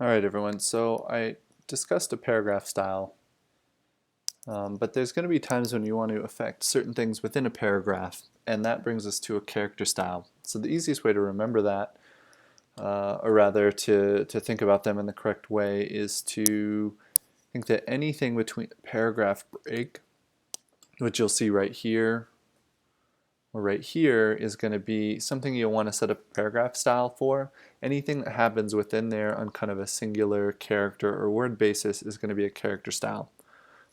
Alright everyone, so I discussed a paragraph style, but there's going to be times when you want to affect certain things within a paragraph, and that brings us to a character style. So the easiest way to remember that, or rather to think about them in the correct way, is to think that anything between a paragraph break, which you'll see right here, or right here, is going to be something you'll want to set up a paragraph style for. Anything that happens within there on kind of a singular character or word basis is going to be a character style.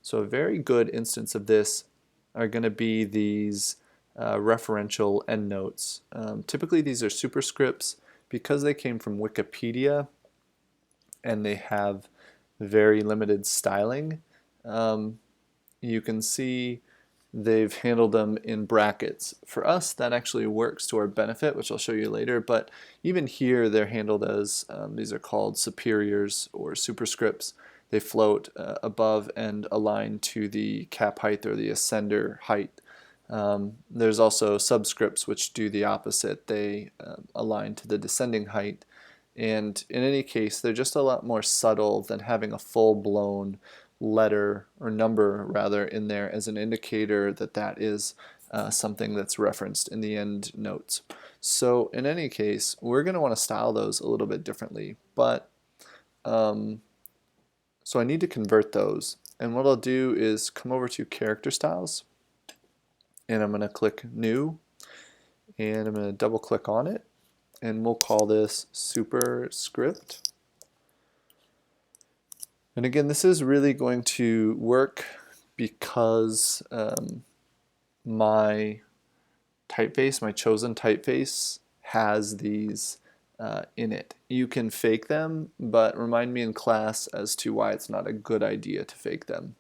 So a very good instance of this are going to be these referential endnotes. Typically these are superscripts because they came from Wikipedia and they have very limited styling. You can see they've handled them in brackets. For us, that actually works to our benefit, which I'll show you later, but even here they're handled as, these are called superiors or superscripts. They float above and align to the cap height or the ascender height. There's also subscripts which do the opposite. They align to the descending height. And in any case, they're just a lot more subtle than having a full-blown letter or number rather in there as an indicator that that is something that's referenced in the end notes. So in any case, we're going to want to style those a little bit differently, but so I need to convert those, and what I'll do is come over to character styles and I'm going to click new and I'm going to double click on it and we'll call this superscript. And again, this is really going to work because my typeface, my chosen typeface, has these in it. You can fake them, but remind me in class as to why it's not a good idea to fake them.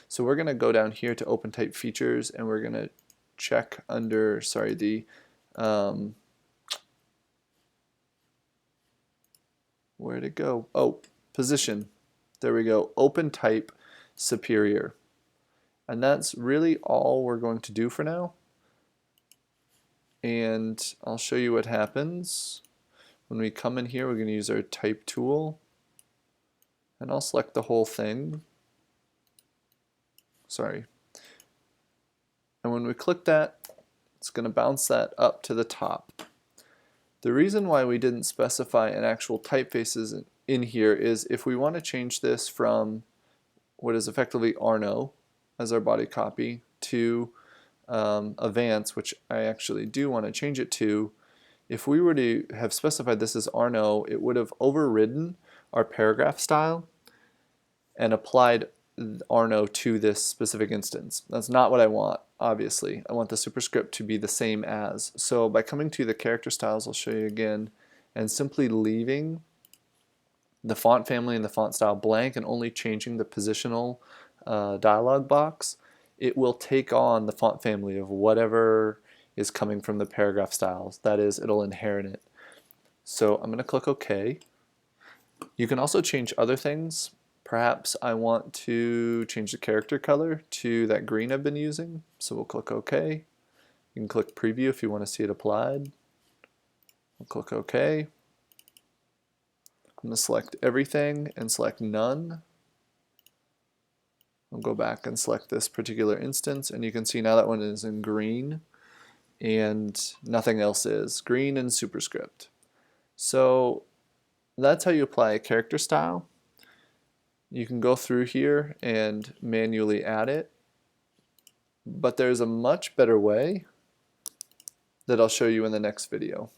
So we're going to go down here to open type features and we're going to check under, sorry, the where'd it go? Oh, position. There we go, open type superior. And that's really all we're going to do for now. And I'll show you what happens. When we come in here, we're going to use our type tool. And I'll select the whole thing. Sorry. And when we click that, it's going to bounce that up to the top. The reason why we didn't specify an actual typeface in here is if we want to change this from what is effectively Arno as our body copy to Avance, which I actually do want to change it to, if we were to have specified this as Arno, it would have overridden our paragraph style and applied Arno to this specific instance. That's not what I want, obviously. I want the superscript to be the same as. So by coming to the character styles, I'll show you again, and simply leaving the font family and the font style blank and only changing the positional dialog box, it will take on the font family of whatever is coming from the paragraph styles. That is, it'll inherit it. So I'm going to click OK. You can also change other things. Perhaps I want to change the character color to that green I've been using. So we'll click OK. You can click preview if you want to see it applied. We'll click OK. I'm going to select everything and select none. I'll go back and select this particular instance, and you can see now that one is in green and nothing else is. Green and superscript. So that's how you apply a character style. You can go through here and manually add it, but there's a much better way that I'll show you in the next video.